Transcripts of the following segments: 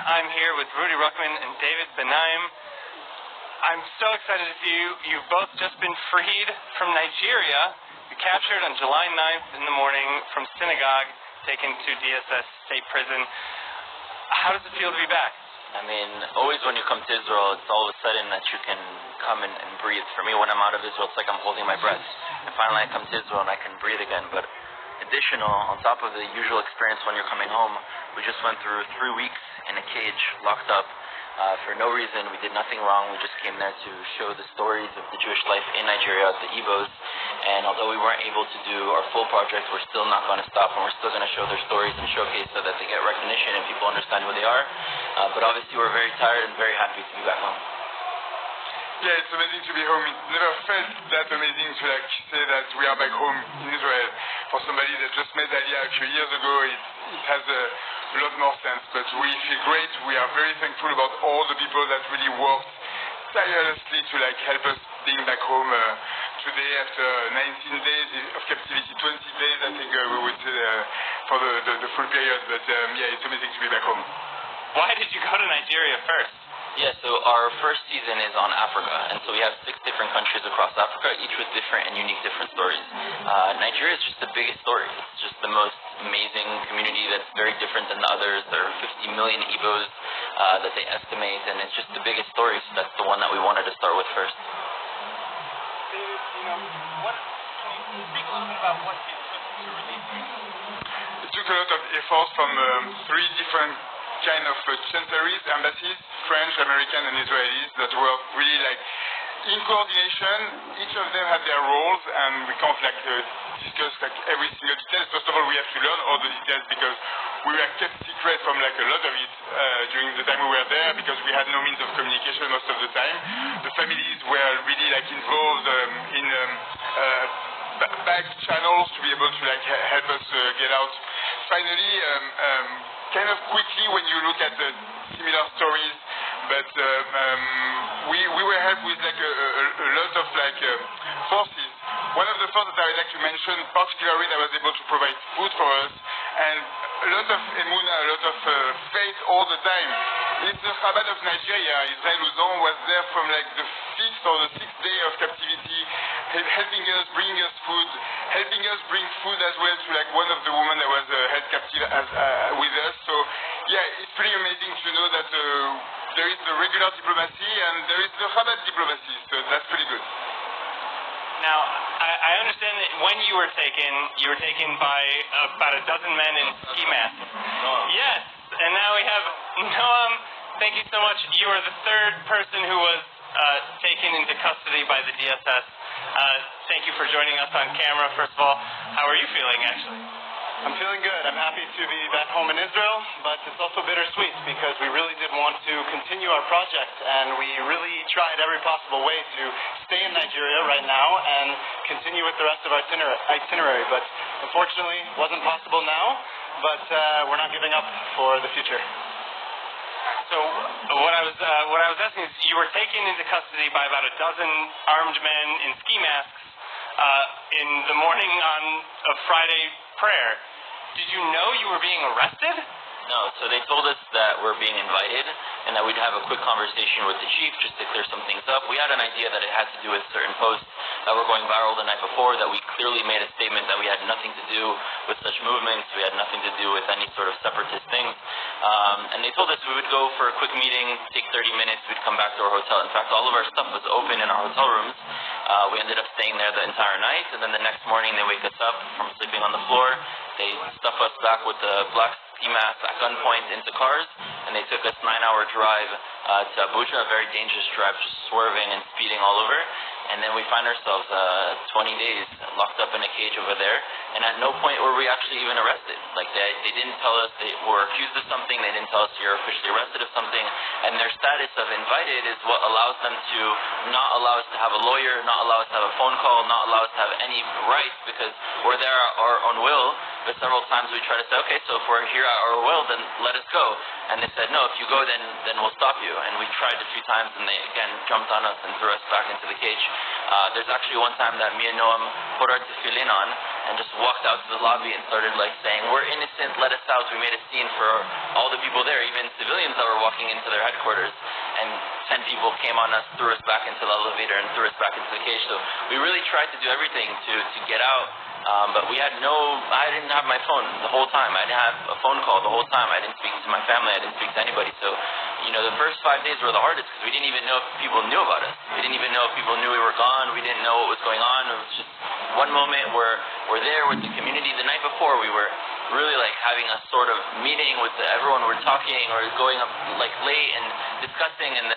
I'm here with Rudy Ruckman and David Benaim. I'm so excited to see you. You've both just been freed from Nigeria. You captured on July 9th in the morning from synagogue, taken to DSS state prison. How does it feel to be back? I mean, always when you come to Israel, it's all of a sudden that you can come and breathe. For me, when I'm out of Israel, it's like I'm holding my breath. And finally I come to Israel and I can breathe again. But additional, on top of the usual experience when you're coming home, we just went through 3 weeks in a cage, locked up, for no reason. We did nothing wrong. We just came there to show the stories of the Jewish life in Nigeria, the Ibos. And although we weren't able to do our full project, we're still not going to stop, and we're still going to show their stories and showcase so that they get recognition and people understand who they are. But obviously we're very tired and very happy to be back home. Yeah, it's amazing to be home. It never felt that amazing to say that we are back home in Israel. For somebody that just met Aliyah a few years ago, it has a lot more sense. But we feel great. We are very thankful about all the people that really worked tirelessly to help us being back home today after 19 days of captivity, 20 days I think we would say for the full period. But yeah, it's amazing to be back home. Why did you go to Nigeria first? Yeah, so our first season is on Africa, and so we have 6 different countries across Africa, each with different and unique different stories. Nigeria is just the biggest story. It's just the most amazing community that's very different than the others. There are 50 million Ibos that they estimate, and it's just the biggest story, so that's the one that we wanted to start with first. David, can you speak a little bit about what it took to release you? It took a lot of effort from 3 different kind of chancelleries, embassies, French, American, and Israelis, that were really in coordination. Each of them had their roles, and we can't discuss every single detail. First of all, we have to learn all the details because we were kept secret from a lot of it during the time we were there, because we had no means of communication most of the time. The families were really involved in back channels to be able to help us get out. Finally, kind of quickly when you look at the similar stories, but we were helped with a lot of forces. One of the forces that I would like to mention particularly that was able to provide food for us and a lot of emunah, a lot of faith all the time. It's the Chabad of Nigeria. Israel Uzon was there from the 5th or the 6th day of captivity, helping us, bringing us food, helping us bring food as well to one of the women that was held captive with us. So yeah, it's pretty amazing to know that there is the regular diplomacy and there is the Chabad diplomacy. So that's pretty good. Now, I understand that when you were taken by about a dozen men in ski masks. Yes, and now we have Noam. Thank you so much. You are the 3rd person who was taken into custody by the DSS. Thank you for joining us on camera, first of all. How are you feeling, actually? I'm feeling good. I'm happy to be back home in Israel, but it's also bittersweet because we really did want to continue our project, and we really tried every possible way to stay in Nigeria right now and continue with the rest of our itinerary. But unfortunately, it wasn't possible now, but we're not giving up for the future. So what I was asking is, you were taken into custody by about a dozen armed men in ski masks in the morning of Friday prayer. Did you know you were being arrested? No, so they told us that we're being invited and that we'd have a quick conversation with the chief just to clear some things up. We had an idea that it had to do with certain posts that were going viral the night before, that we clearly made a statement that we had nothing to do with such movements, we had nothing to do with any sort of separatist things. And they told us we would go for a quick meeting, take 30 minutes, we'd come back to our hotel. In fact, all of our stuff was open in our hotel rooms. We ended up staying there the entire night, and then the next morning they wake us up from sleeping on the floor. They stuff us back with the black ski mask at gunpoint into cars, and they took us 9-hour drive to Abuja, a very dangerous drive, just swerving and speeding all over. And then we find ourselves 20 days locked up in a cage over there, and at no point were we actually even arrested. They didn't tell us they were accused of something, they didn't tell us you're officially arrested of something, and their status of invited is what allows them to not allow us to have a lawyer, not allow us to have a phone call, not allow us to have any rights, because we're there at our own will. But several times we try to say, okay, so if we're here at our will, then let us go. And they said, no, if you go, then we'll stop you. And we tried a few times, and they again jumped on us and threw us back into the cage. There's actually one time that me and Noam put our tefillin on and just walked out to the lobby and started saying, we're innocent, let us out. We made a scene for all the people there, even civilians that were to their headquarters, and 10 people came on us, threw us back into the elevator, and threw us back into the cage. So we really tried to do everything to get out, but I didn't have my phone the whole time. I didn't have a phone call the whole time. I didn't speak to my family. I didn't speak to anybody. So, the first 5 days were the hardest because we didn't even know if people knew about us. We didn't even know if people knew we were gone. We didn't know what was going on. It was just one moment where we're there with the community. The night before, we were really like having a sort of meeting with everyone. We're talking or going up like late and discussing, and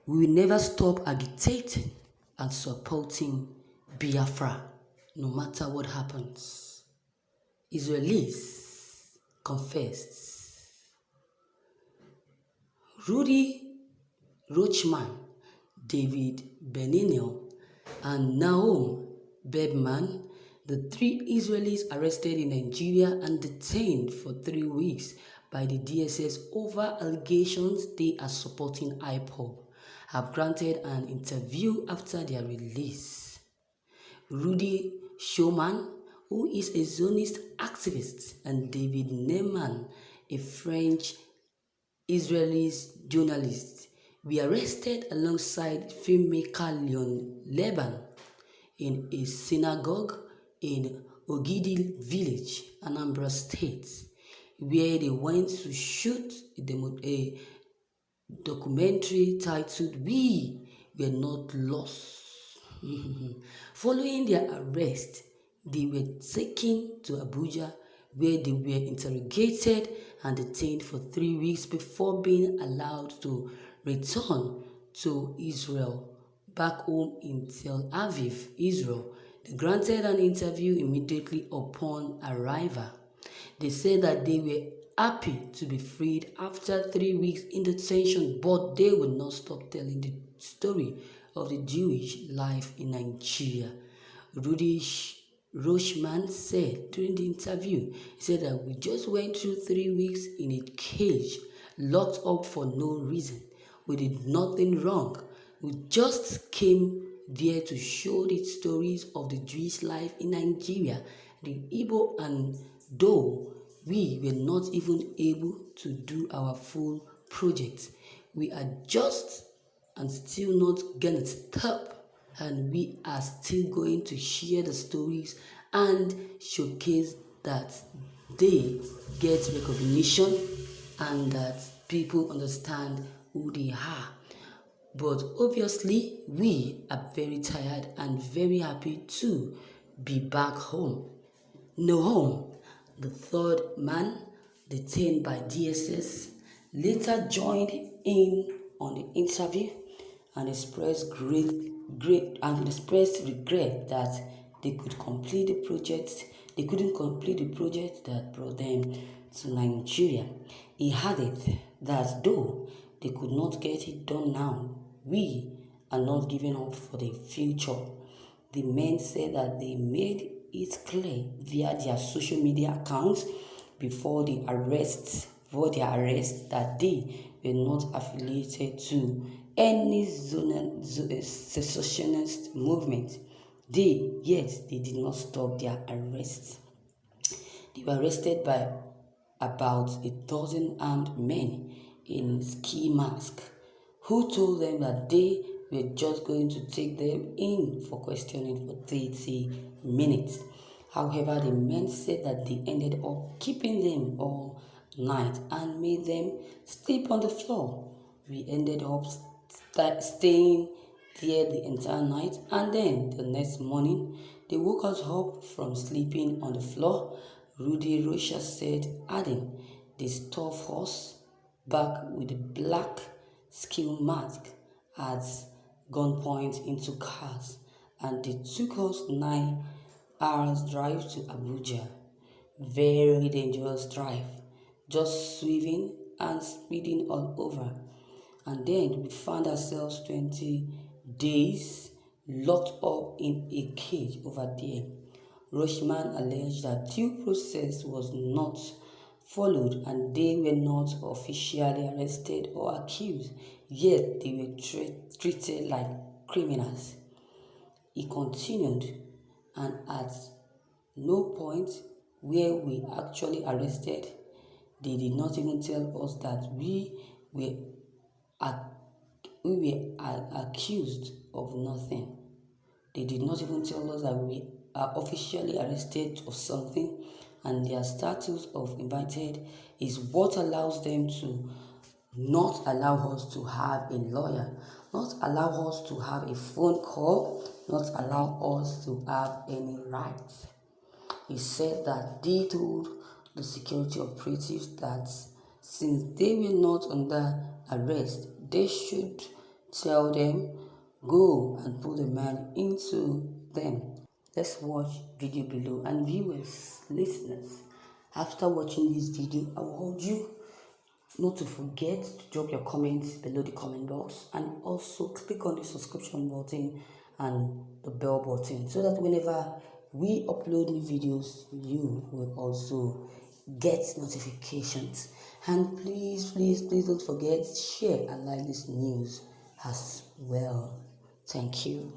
We will never stop agitating and supporting Biafra, no matter what happens. Israelis confessed. Rudy Rochman, David Benigno, and Nahum Bedman, the 3 Israelis arrested in Nigeria and detained for 3 weeks by the DSS over allegations they are supporting Ipob, have granted an interview after their release. Rudy Shøçking, who is a Zionist activist, and David Neyman, a French Israeli journalist, were arrested alongside filmmaker Leon Leban in a synagogue in Ogidi Village, Anambra State, where they went to shoot a documentary titled "We Were Not Lost." Following their arrest, they were taken to Abuja, where they were interrogated and detained for 3 weeks before being allowed to return to Israel. Back home in Tel Aviv, Israel, they granted an interview immediately upon arrival. They said that they were happy to be freed after 3 weeks in detention, but they would not stop telling the story of the Jewish life in Nigeria. Rudy Rochman said during the interview, he said that we just went through 3 weeks in a cage, locked up for no reason. We did nothing wrong. We just came there to show the stories of the Jewish life in Nigeria, the Ipob, and though we were not even able to do our full project, we are just and still not gonna stop, and we are still going to share the stories and showcase that they get recognition and that people understand who they are. But obviously, we are very tired and very happy to be back home. Nahum, the 3rd man detained by DSS, later joined in on the interview and expressed regret that they couldn't complete the project that brought them to Nigeria. He added that though they could not get it done now, we are not giving up for the future. The men said that they made it clear via their social media accounts before their arrest that they were not affiliated to any secessionist movement. Yet they did not stop their arrest. They were arrested by about 1,000 armed men in ski masks, who told them that they were just going to take them in for questioning for 30 minutes. However, the men said that they ended up keeping them all night and made them sleep on the floor. We ended up staying there the entire night, and then the next morning they woke us up from sleeping on the floor, Rudy Rocha said, adding, they stuffed us back with a black ski mask at gunpoint into cars, and they took us 9 hours drive to Abuja. Very dangerous drive, just swerving and speeding all over. And then we found ourselves 20 days locked up in a cage over there. Rushman alleged that due process was not followed and they were not officially arrested or accused, yet they were treated like criminals. He continued, and at no point where we actually arrested, they did not even tell us that were we were accused of nothing. They did not even tell us that we are officially arrested of something, and their status of invited is what allows them to not allow us to have a lawyer, not allow us to have a phone call, not allow us to have any rights. He said that they told the security operatives that since they were not under arrest, they should tell them, go and put the man into them. Let's watch video below. And viewers, listeners, after watching this video, I will urge you not to forget to drop your comments below the comment box, and also click on the subscription button and the bell button so that whenever we upload new videos, you will also get notifications. And please don't forget, share and like this news as well. Thank you.